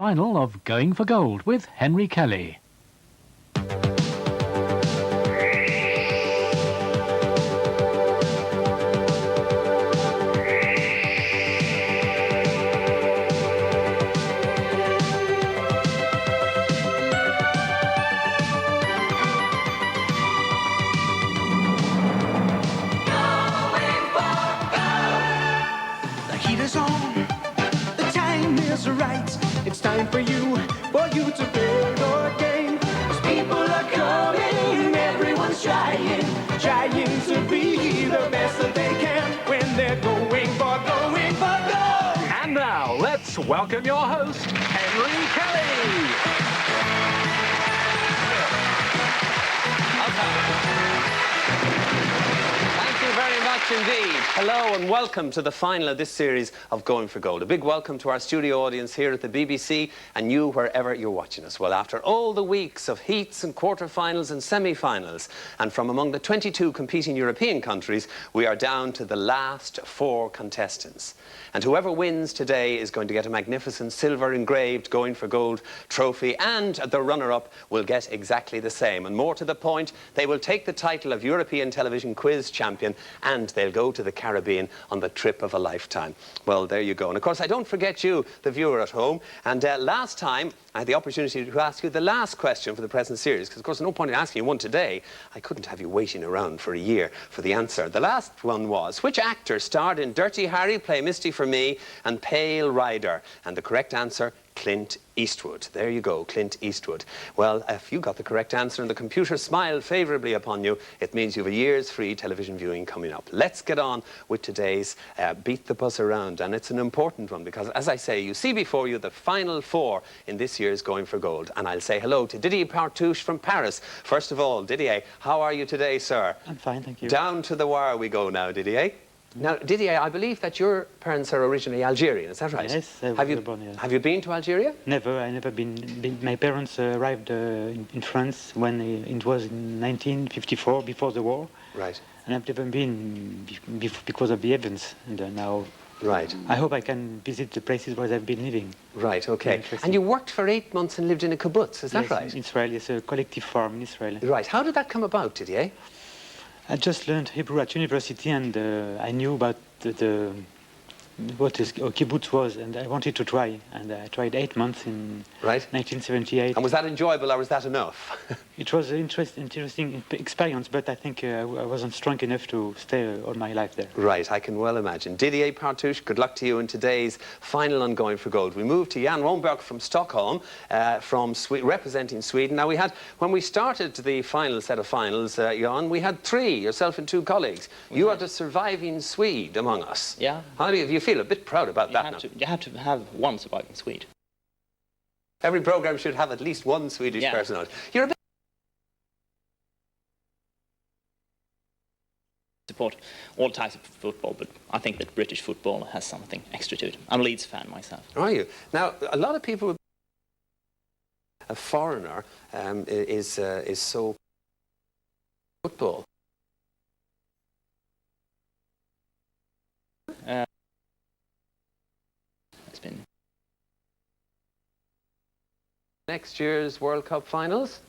Final of Going for Gold with Henry Kelly. Heat is on, the time is right. It's time for you to play your game. 'Cause people are coming, everyone's trying to be the best that they can when they're going for gold. And now, let's welcome your host, Henry Kelly. Thank you very much indeed. Hello and welcome to the final of this series of Going for Gold. A big welcome to our studio audience here at the BBC and you wherever you're watching us. Well, after all the weeks of heats and quarter-finals and semi-finals, and from among the 22 competing European countries, we are down to the last 4 contestants. And whoever wins today is going to get a magnificent silver engraved Going for Gold trophy, and the runner-up will get exactly the same. And more to the point, they will take the title of European Television Quiz Champion, and they'll go to the Caribbean on the trip of a lifetime. Well, there you go. And of course, I don't forget you, the viewer at home. And last time, I had the opportunity to ask you the last question for the present series, because of course, no point in asking you one today. I couldn't have you waiting around for a year for the answer. The last one was, which actor starred in Dirty Harry, Play Misty for Me, and Pale Rider? And the correct answer, Clint Eastwood. There you go, Clint Eastwood. Well, if you got the correct answer and the computer smiled favourably upon you, it means you have a year's free television viewing coming up. Let's get on with today's Beat the Bus Around, and it's an important one because, as I say, you see before you the final 4 in this year's Going for Gold. And I'll say hello to Didier Partouche from Paris. First of all, Didier, how are you today, sir? I'm fine, thank you. Down to the wire we go now, Didier. Now, Didier, I believe that your parents are originally Algerian, is that right? Yes, have you been to Algeria? Never, I never been. My parents arrived in France when it was in 1954, before the war. Right. And I've never been because of the events. And now, right. I hope I can visit the places where I've been living. Right, okay. And you worked for 8 months and lived in a kibbutz, is that right? In Israel, it's a collective farm in Israel. Right. How did that come about, Didier? I just learned Hebrew at university, and I knew about what a kibbutz was, and I wanted to try. And I tried 8 months in 1978. And was that enjoyable, or was that enough? It was an interesting experience, but I think I wasn't strong enough to stay all my life there. Right, I can well imagine. Didier Partouche, good luck to you in today's final on Going for Gold. We move to Jan Romberg from Stockholm, representing Sweden. Now, when we started the final set of finals, Jan, we had 3, yourself and 2 colleagues. You are the surviving Swede among us. Yeah. How do you feel a bit proud about that now? You have to have one surviving Swede. Every programme should have at least one Swedish person on it. You're a bit... Support all types of football, but I think that British football has something extra to it. I'm a Leeds fan myself. Are you? Now, a lot of people... A foreigner is so... football. It's been... Next year's World Cup finals?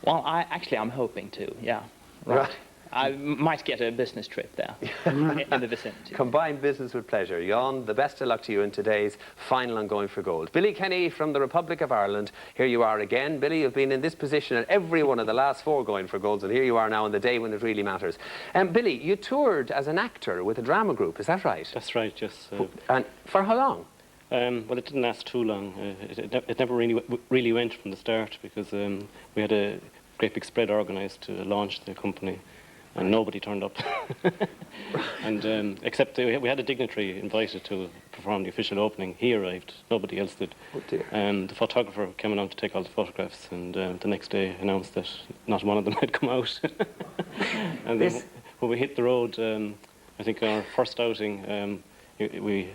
Well, I'm hoping to, yeah. Right. I might get a business trip there, in the vicinity. Combine business with pleasure. Jan, the best of luck to you in today's final on Going for Gold. Billy Kenny from the Republic of Ireland. Here you are again. Billy, you've been in this position at every one of the last 4 Going for Golds, and here you are now on the day when it really matters. Billy, you toured as an actor with a drama group, is that right? That's right, yes. And for how long? Well, it didn't last too long. It never really went from the start, because we had a great big spread organised to launch the company, and nobody turned up. And except we had a dignitary invited to perform the official opening. He arrived, nobody else did. Oh dear. The photographer came along to take all the photographs, and the next day announced that not one of them had come out. And then when we hit the road, I think our first outing, we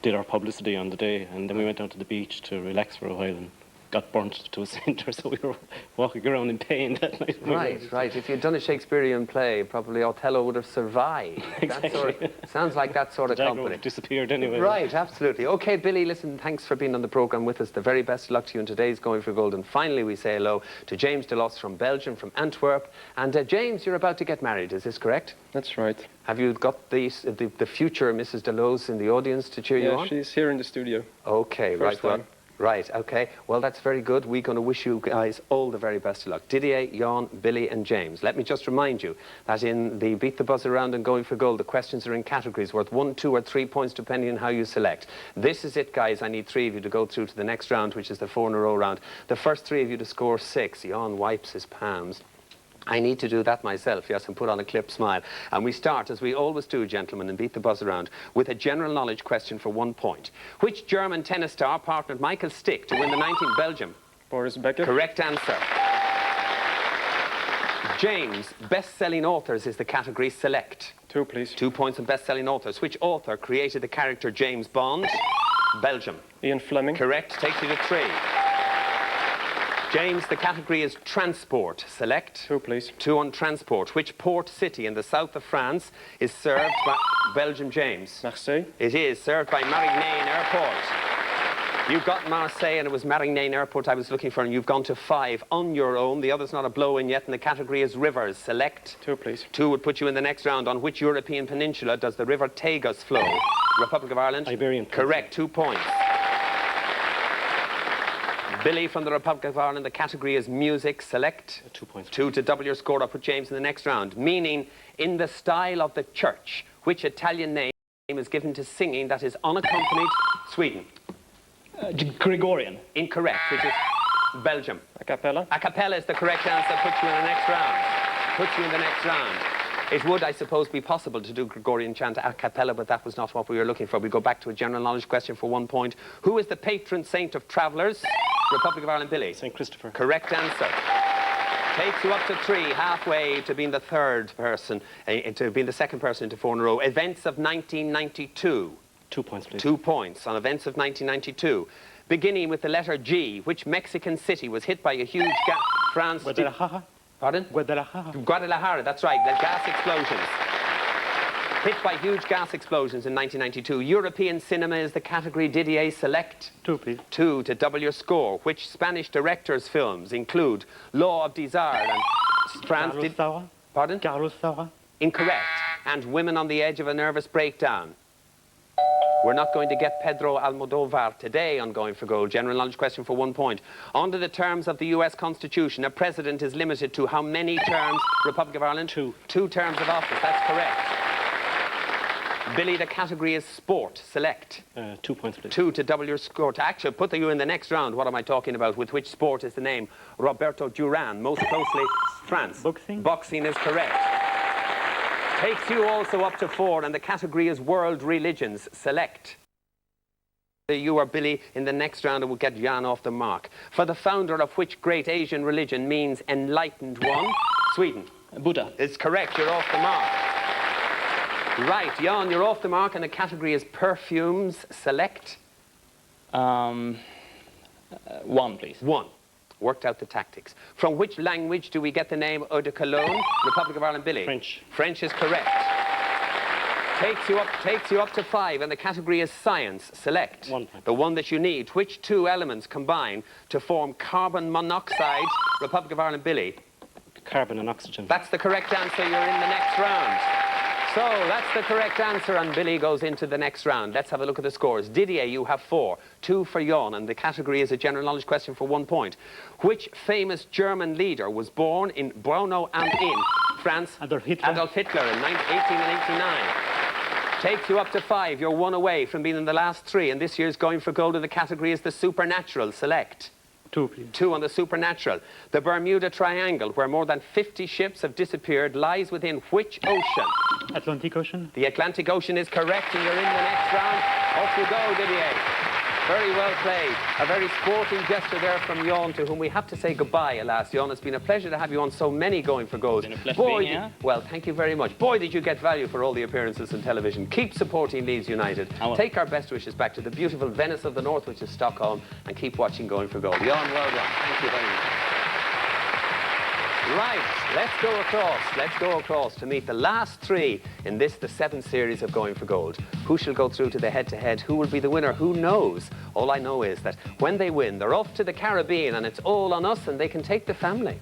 did our publicity on the day, and then we went down to the beach to relax for a while, and got burnt to a cinder, so we were walking around in pain that night. Right. If you'd done a Shakespearean play, probably Othello would have survived. Exactly. Sounds like that sort of The dagger company. would have disappeared anyway. Right, absolutely. Okay, Billy, listen, thanks for being on the programme with us. The very best of luck to you in today's Going for Gold. And finally, we say hello to James DeLos from Belgium, from Antwerp. And James, you're about to get married, is this correct? That's right. Have you got the future Mrs. DeLos in the audience to cheer you on? Yeah, she's here in the studio. Okay, First right. time. Right, okay. Well, that's very good. We're going to wish you guys all the very best of luck. Didier, Jan, Billy and James. Let me just remind you that in the Beat the Buzzer round and Going for Gold, the questions are in categories worth 1, 2 or 3 points depending on how you select. This is it, guys. I need 3 of you to go through to the next round, which is the 4 in a row round. The first 3 of you to score 6. Jan wipes his palms. I need to do that myself, yes, and put on a clipped smile. And we start, as we always do, gentlemen, and Beat the Buzz around, with a general knowledge question for 1 point. Which German tennis star partnered Michael Stick to win the 19th Belgium? Boris Becker. Correct answer. James, best-selling authors is the category. Select. 2, please. 2 points on best-selling authors. Which author created the character James Bond? Belgium. Ian Fleming. Correct. Takes you to 3. James, the category is transport. Select. 2, please. 2 on transport. Which port city in the south of France is served by Belgium, James? Marseille. It is served by Marignane Airport. You got Marseille and it was Marignane Airport I was looking for, and you've gone to 5 on your own. The other's not a blow-in yet, and the category is rivers. Select. 2, please. 2 would put you in the next round. On which European peninsula does the River Tagus flow? Republic of Ireland? Iberian Peninsula. Correct. 2 points. Billy from the Republic of Ireland, the category is music. Select. 2 points. 2 to double your score. I'll put James in the next round. Meaning, in the style of the church, which Italian name is given to singing that is unaccompanied? Sweden. Gregorian. Incorrect, which is Belgium. A cappella. A cappella is the correct answer. Puts you in the next round. Puts you in the next round. It would, I suppose, be possible to do Gregorian chant a cappella, but that was not what we were looking for. We go back to a general knowledge question for 1 point. Who is the patron saint of travellers? Republic of Ireland, Billy. St. Christopher. Correct answer. Takes you up to 3, halfway to being the third person, to being the second person into 4 in a row. Events of 1992. 2 points, please. 2 points on events of 1992. Beginning with the letter G, which Mexican city was hit by a huge France... Guadalajara. Pardon? Guadalajara. Guadalajara, that's right, the gas explosions. Hit by huge gas explosions in 1992. European cinema is the category. Didier, select. 2, please. 2 to double your score. Which Spanish director's films include Law of Desire and France... Carlos Saura. Pardon? Carlos Saura. Incorrect. And Women on the Edge of a Nervous Breakdown. We're not going to get Pedro Almodovar today on Going for Gold. General knowledge question for 1 point. Under the terms of the US Constitution, a president is limited to how many terms? Republic of Ireland? 2. 2 terms of office. That's correct. Billy, the category is sport. Select. 2 points, please. 2 to double your score. To actually put you in the next round, what am I talking about? With which sport is the name? Roberto Duran. Most closely, France. Boxing. Boxing is correct. Takes you also up to 4, and the category is world religions. Select. You or Billy in the next round, and we'll get Jan off the mark. For the founder of which great Asian religion means enlightened one? Sweden. Buddha. It's correct. You're off the mark. Right, Jan, you're off the mark, and the category is perfumes. Select. 1, please. 1. Worked out the tactics. From which language do we get the name Eau de Cologne? Republic of Ireland, Billy. French. French is correct. Takes you up to 5, and the category is science. Select. 1 point. The one that you need. Which 2 elements combine to form carbon monoxide? Republic of Ireland, Billy. Carbon and oxygen. That's the correct answer. You're in the next round. So that's the correct answer, and Billy goes into the next round. Let's have a look at the scores. Didier, you have 4, 2 for Jan, and the category is a general knowledge question for 1 point. Which famous German leader was born in Brno am Inn, France? Adolf Hitler. Adolf Hitler in 1889. Takes you up to 5. You're 1 away from being in the last 3, and this year's Going for Gold of the category is the supernatural. Select. 2, please. 2 on the supernatural. The Bermuda Triangle, where more than 50 ships have disappeared, lies within which ocean? Atlantic Ocean. The Atlantic Ocean is correct, and you're in the next round. Off you go, Didier. Very well played. A very sporting gesture there from Jon, to whom we have to say goodbye, alas. Jon, it's been a pleasure to have you on so many Going for Goals. It's been a pleasure being here. Well, thank you very much. Boy, did you get value for all the appearances on television. Keep supporting Leeds United. Take our best wishes back to the beautiful Venice of the North, which is Stockholm, and keep watching Going for Goal. Jon, well done. Thank you very much. Right, let's go across to meet the last three in this, the 7th series of Going for Gold. Who shall go through to the head-to-head? Who will be the winner? Who knows? All I know is that when they win, they're off to the Caribbean, and it's all on us, and they can take the family.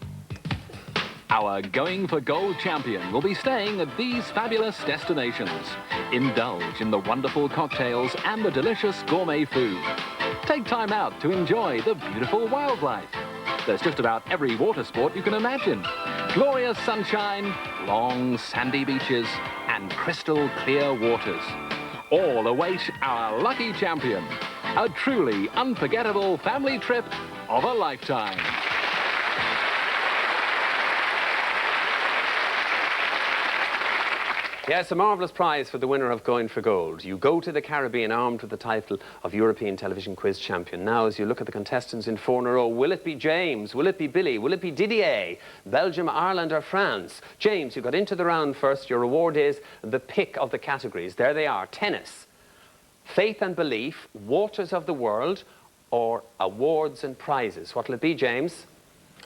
Our Going for Gold champion will be staying at these fabulous destinations. Indulge in the wonderful cocktails and the delicious gourmet food. Take time out to enjoy the beautiful wildlife. There's just about every water sport you can imagine. Glorious sunshine, long sandy beaches, and crystal clear waters. All await our lucky champion. A truly unforgettable family trip of a lifetime. Yes, a marvellous prize for the winner of Going for Gold. You go to the Caribbean armed with the title of European Television Quiz Champion. Now, as you look at the contestants in 4 in a row, will it be James? Will it be Billy? Will it be Didier? Belgium, Ireland or France? James, you got into the round first. Your reward is the pick of the categories. There they are. Tennis, faith and belief, waters of the world, or awards and prizes. What will it be, James?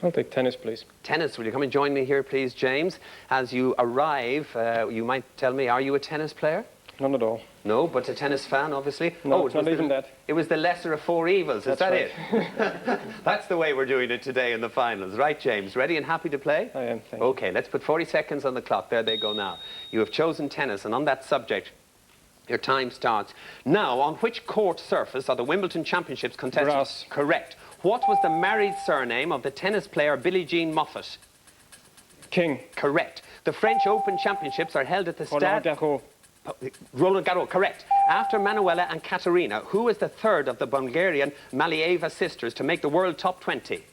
I'll take tennis, please. Tennis, will you come and join me here, please, James? As you arrive, you might tell me, are you a tennis player? None at all. No, but a tennis fan, obviously? No, it's not even that. It was the lesser of 4 evils, is that right. it? That's the way we're doing it today in the finals. Right, James, ready and happy to play? I am, thank you. Okay, let's put 40 seconds on the clock. There they go now. You have chosen tennis, and on that subject, your time starts. Now, on which court surface are the Wimbledon Championships contested? Grass. Correct. What was the married surname of the tennis player Billie Jean Moffat? King. Correct. The French Open Championships are held at the Roland Stade... Garros. Roland Garros, correct. After Manuela and Katerina, who is the third of the Bulgarian Malieva sisters to make the world top 20?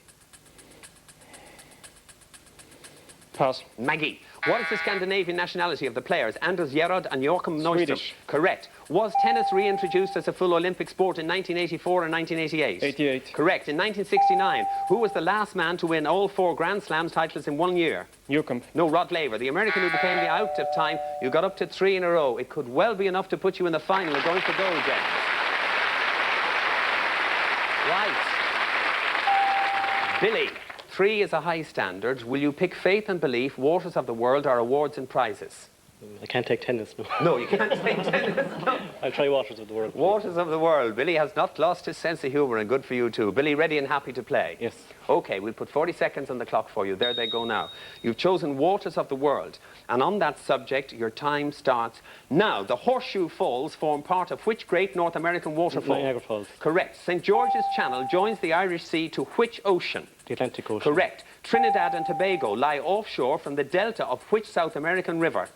Pass. Maggie. What is the Scandinavian nationality of the players? Anders Gerrard and Joachim Neuström. Swedish. Correct. Was tennis reintroduced as a full Olympic sport in 1984 and 1988? 88. Correct. In 1969, who was the last man to win all 4 Grand Slam titles in 1 year? Newcomb. No, Rod Laver, the American who became the out of time. You got up to 3 in a row. It could well be enough to put you in the final of Going for Gold, James. Right. Billy, 3 is a high standard. Will you pick faith and belief, waters of the world, or awards and prizes? I can't take tennis, no. No, you can't take tennis. No. I'll try waters of the world. Waters of the world. Billy has not lost his sense of humour, and good for you too. Billy, ready and happy to play? Yes. Okay, we'll put 40 seconds on the clock for you. There they go now. You've chosen waters of the world, and on that subject, your time starts now. The Horseshoe Falls form part of which great North American waterfall? Niagara Falls. Correct. St. George's Channel joins the Irish Sea to which ocean? The Atlantic Ocean. Correct. Trinidad and Tobago lie offshore from the delta of which South American river?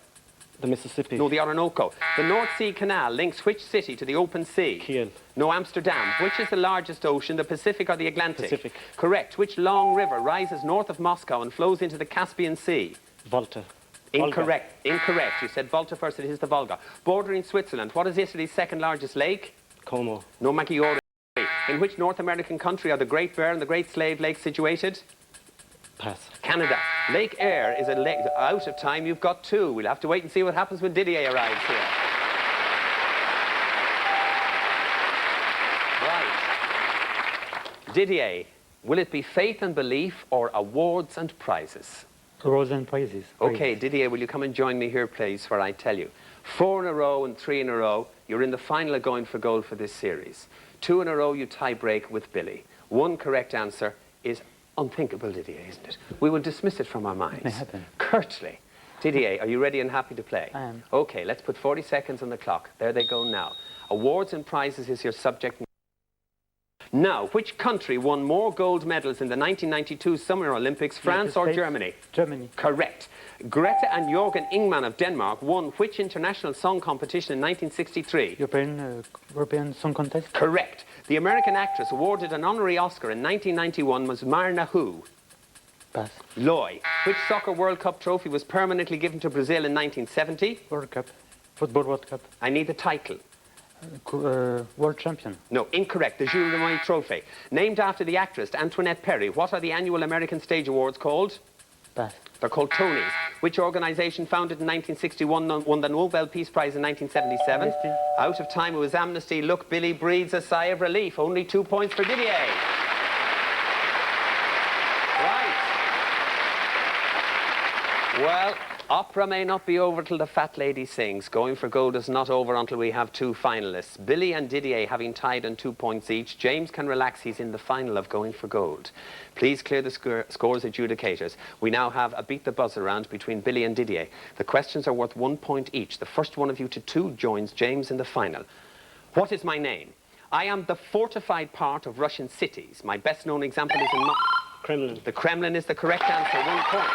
The Mississippi. No, the Orinoco. The North Sea Canal links which city to the open sea? Kiel. No, Amsterdam. Which is the largest ocean, the Pacific or the Atlantic? Pacific. Correct. Which long river rises north of Moscow and flows into the Caspian Sea? Volta. Incorrect. Volga. Incorrect. You said Volta first, it is the Volga. Bordering Switzerland, what is Italy's second largest lake? Como. No, Maggiore. In which North American country are the Great Bear and the Great Slave Lake situated? Pass. Canada. Lake Eyre is a lake. Out of time, you've got 2. We'll have to wait and see what happens when Didier arrives here. Right. Didier, will it be faith and belief or awards and prizes? Awards and prizes. Okay, Didier, will you come and join me here, please, where I tell you. 4 in a row and 3 in a row, you're in the final of Going for Gold for this series. 2 in a row, you tie break with Billy. 1 correct answer is unthinkable, Didier, isn't it? We will dismiss it from our minds. It may happen. Curtly. Didier, are you ready and happy to play? I am. Okay, let's put 40 seconds on the clock. There they go now. Awards and prizes is your subject. Now, which country won more gold medals in the 1992 Summer Olympics, France or Germany? Germany. Correct. Greta and Jørgen Ingman of Denmark won which international song competition in 1963? European Song Contest. Correct. The American actress awarded an honorary Oscar in 1991 was Myrna who? Pass. Loy. Which Soccer World Cup trophy was permanently given to Brazil in 1970? World Cup. Football World Cup. I need the title. World champion. No, incorrect. The Jules Lemoyne Trophy. Named after the actress Antoinette Perry, what are the annual American Stage Awards called? Pass. They're called Tonys. Which organisation, founded in 1961, won the Nobel Peace Prize in 1977? Amnesty. Out of time, it was Amnesty. Look, Billy breathes a sigh of relief. Only 2 points for Didier. Right. Well, opera may not be over till the fat lady sings. Going for gold is not over until we have 2 finalists. Billy and Didier having tied on 2 points each. James can relax. He's in the final of Going for Gold. Please clear the scores, adjudicators. We now have a beat the buzzer round between Billy and Didier. The questions are worth 1 point each. The first one of you to 2 joins James in the final. What is my name? I am the fortified part of Russian cities. My best known example is in Kremlin. The Kremlin is the correct answer. 1 point.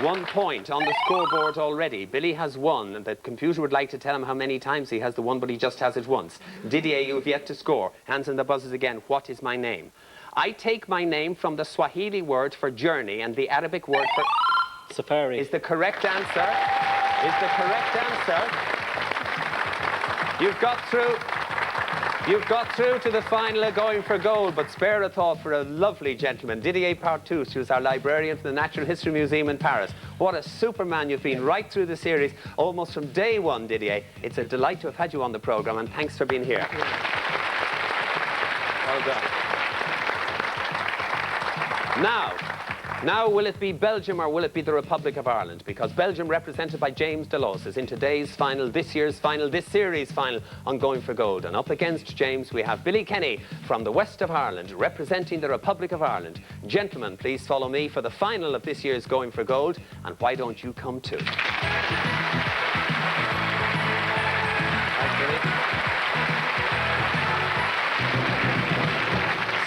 1 point on the scoreboard already. Billy has 1, and the computer would like to tell him how many times he has the 1, but he just has it once. Didier, you have yet to score. Hands on the buzzers again. What is my name? I take my name from the Swahili word for journey and the Arabic word for... Safari. Is the correct answer. Is the correct answer. You've got through to the final of Going for Gold, but spare a thought for a lovely gentleman, Didier Partouche, who's our librarian for the Natural History Museum in Paris. What a superman you've been right through the series, almost from day 1, Didier. It's a delight to have had you on the programme, and thanks for being here. Well done. Now, will it be Belgium or will it be the Republic of Ireland? Because Belgium, represented by James Delos, is in today's final, this year's final, this series' final on Going for Gold. And up against James, we have Billy Kenny from the west of Ireland, representing the Republic of Ireland. Gentlemen, please follow me for the final of this year's Going for Gold. And why don't you come too?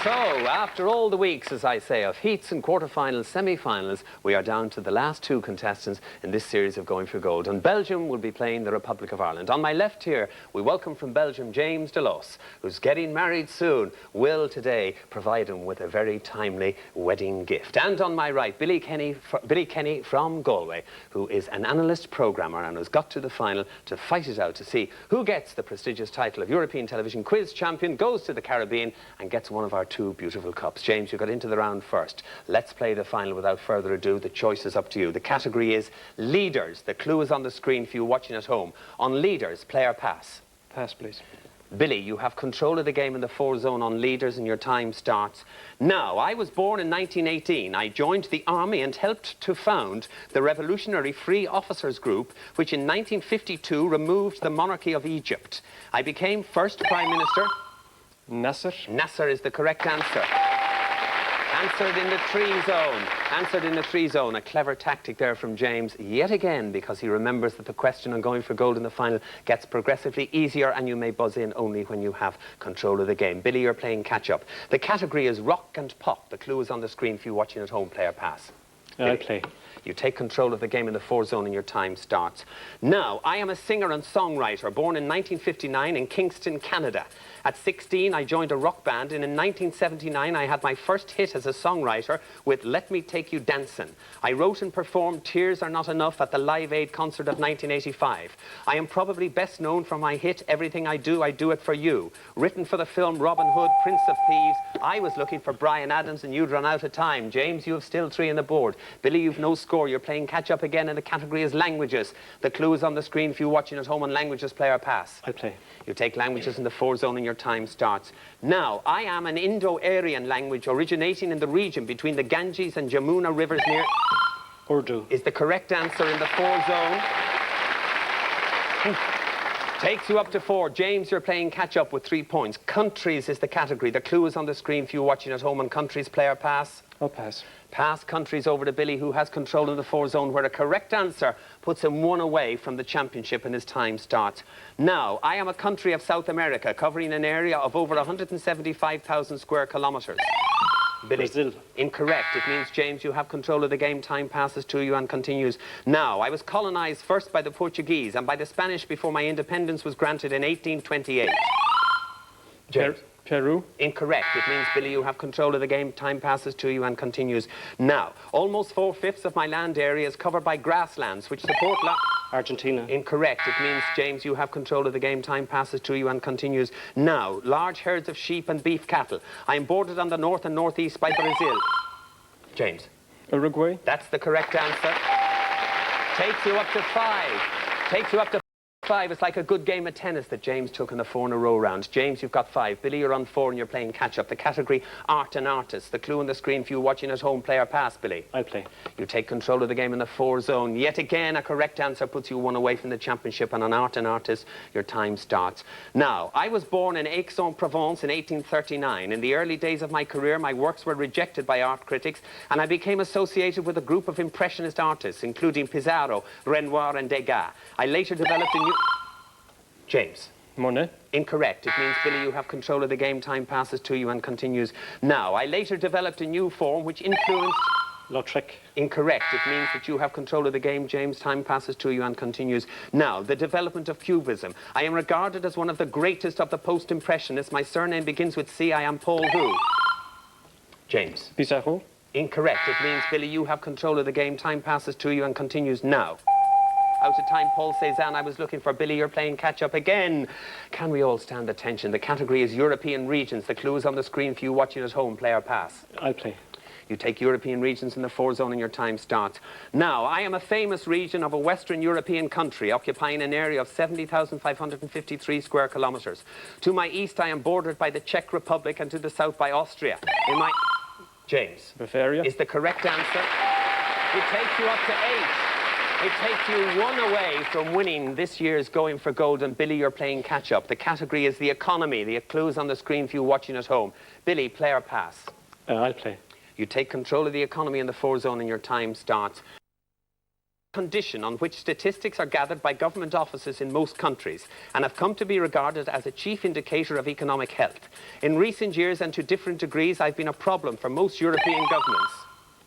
So, after all the weeks, as I say, of heats and quarterfinals, semi-finals, we are down to the last 2 contestants in this series of Going for Gold. And Belgium will be playing the Republic of Ireland. On my left here, we welcome from Belgium James Delos, who's getting married soon, will today provide him with a very timely wedding gift. And on my right, Billy Kenny from Galway, who is an analyst programmer and has got to the final to fight it out to see who gets the prestigious title of European Television Quiz Champion, goes to the Caribbean and gets one of our 2 beautiful cups. James, you got into the round first. Let's play the final without further ado. The choice is up to you. The category is leaders. The clue is on the screen for you watching at home. On leaders, play or pass? Pass, please. Billy, you have control of the game in the 4 zone on leaders and your time starts now. I was born in 1918. I joined the army and helped to found the Revolutionary Free Officers Group, which in 1952 removed the monarchy of Egypt. I became first Prime Minister. Nasser. Nasser is the correct answer. Answered in the 3 zone. Answered in the 3 zone. A clever tactic there from James, yet again, because he remembers that the question on Going for Gold in the final gets progressively easier, and you may buzz in only when you have control of the game. Billy, you're playing catch-up. The category is rock and pop. The clue is on the screen for you watching at home. Play or pass? I'll play. You take control of the game in the 4 zone and your time starts now. I am a singer and songwriter, born in 1959 in Kingston, Canada. At 16, I joined a rock band, and in 1979, I had my first hit as a songwriter with Let Me Take You Dancin'. I wrote and performed Tears Are Not Enough at the Live Aid concert of 1985. I am probably best known for my hit Everything I Do It For You. Written for the film Robin Hood, Prince of Thieves. I was looking for Bryan Adams and you'd run out of time. James, you have still 3 on the board. Billy, you've no score. You're playing catch up again, and the category is languages. The clue is on the screen for you watching at home on languages. Play or pass? I'll play. You take languages in the 4 zone and your time starts now. I am an Indo-Aryan language originating in the region between the Ganges and Jamuna rivers near... Urdu. Is the correct answer in the 4 zone. Takes you up to 4. James, you're playing catch up with 3 points. Countries is the category. The clue is on the screen for you watching at home on countries. Play or pass? I'll pass. Pass. Countries over to Billy, who has control of the 4 zone, where a correct answer puts him 1 away from the championship, and his time starts now. I am a country of South America, covering an area of over 175,000 square kilometres. Billy. Brazil. Incorrect. It means, James, you have control of the game. Time passes to you and continues now. I was colonised first by the Portuguese and by the Spanish before my independence was granted in 1828. James. Peru. Incorrect. It means, Billy, you have control of the game. Time passes to you and continues now. Almost 4/5 of my land area is covered by grasslands, which support Argentina. Incorrect. It means, James, you have control of the game. Time passes to you and continues now. Large herds of sheep and beef cattle. I am bordered on the north and northeast by Brazil. James. Uruguay. That's the correct answer. Takes you up to 5. Takes you up to 5. It's like a good game of tennis that James took in the 4 in a row round. James, you've got 5. Billy, you're on 4 and you're playing catch-up. The category, art and artist. The clue on the screen for you watching at home, play or pass, Billy? I'll play. You take control of the game in the 4 zone. Yet again, a correct answer puts you 1 away from the championship, and on art and artist, your time starts. Now, I was born in Aix-en-Provence in 1839. In the early days of my career, my works were rejected by art critics, and I became associated with a group of impressionist artists, including Pissarro, Renoir and Degas. I later developed a new... James. Monet. Incorrect. It means, Billy, you have control of the game. Time passes to you and continues now. I later developed a new form which influenced... Lautrec. Incorrect. It means that you have control of the game, James. Time passes to you and continues now. The development of Cubism. I am regarded as one of the greatest of the post-impressionists. My surname begins with C. I am Paul who? James. Pissarro. Incorrect. It means, Billy, you have control of the game. Time passes to you and continues now. Out of time, Paul Cézanne. I was looking for Billy. You're playing catch-up again. Can we all stand the tension? The category is European regions. The clue is on the screen for you watching at home. Play or pass? I'll play. You take European regions in the 4 zone and your time starts. Now, I am a famous region of a Western European country occupying an area of 70,553 square kilometres. To my east, I am bordered by the Czech Republic, and to the south by Austria. In my... James. Bavaria. Is the correct answer. It takes you up to 8. It takes you 1 away from winning this year's Going for Gold, and Billy, you're playing catch-up. The category is the economy. The clue is on the screen for you watching at home. Billy, play or pass? I'll play. You take control of the economy in the 4 zone and your time starts. Condition on which statistics are gathered by government offices in most countries and have come to be regarded as a chief indicator of economic health. In recent years and to different degrees, I've been a problem for most European governments.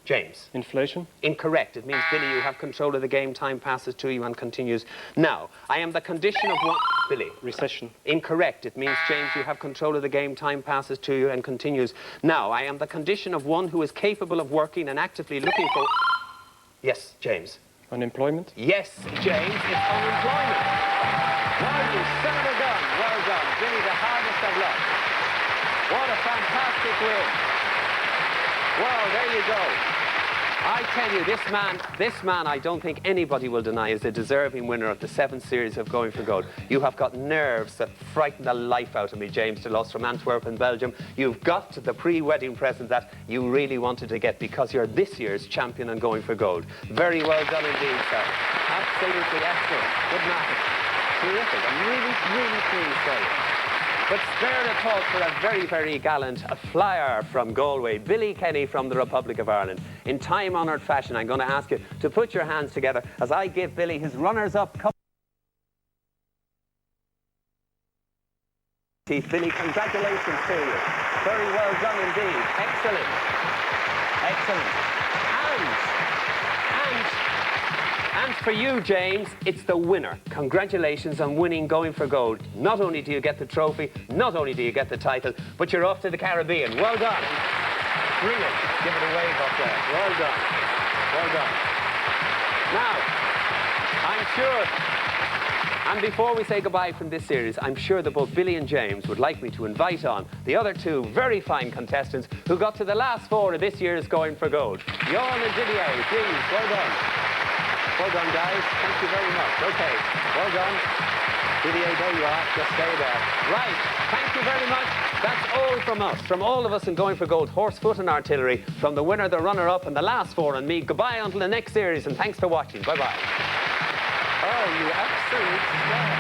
James. Inflation. Incorrect. It means, Billy, you have control of the game. Time passes to you and continues now. I am the condition of one... Billy. Recession. Incorrect. It means, James, you have control of the game. Time passes to you and continues now. I am the condition of one who is capable of working and actively looking for... Yes, James. Unemployment. Yes, James, it's unemployment. Well, you son of a gun. Well done. Billy, the hardest of luck. What a fantastic win. Well, there you go. I tell you, this man, I don't think anybody will deny, is a deserving winner of the 7th series of Going for Gold. You have got nerves that frighten the life out of me, James DeLoss from Antwerp in Belgium. You've got the pre-wedding present that you really wanted to get because you're this year's champion and Going for Gold. Very well done indeed, sir. Absolutely excellent. Good man. Terrific. I'm really pleased for you. But spare the thought for a very, very gallant flyer from Galway, Billy Kenny from the Republic of Ireland. In time-honoured fashion, I'm going to ask you to put your hands together as I give Billy his runners-up cup. Billy, congratulations to you. Very well done indeed. Excellent. Excellent. And for you, James, it's the winner. Congratulations on winning Going for Gold. Not only do you get the trophy, not only do you get the title, but you're off to the Caribbean. Well done. Brilliant. Give it a wave up there. Well done. Well done. Now, I'm sure, and before we say goodbye from this series, I'm sure that both Billy and James would like me to invite on the other 2 very fine contestants who got to the last 4 of this year's Going for Gold. Jan and Didier, please, well done. Well done, guys. Thank you very much. Okay, well done. Didier, there you are. Just stay there. Right, thank you very much. That's all from us, from all of us in Going for Gold, horse, foot and artillery, from the winner, the runner-up, and the last 4 and me. Goodbye until the next series, and thanks for watching. Bye-bye. Oh, you absolute star.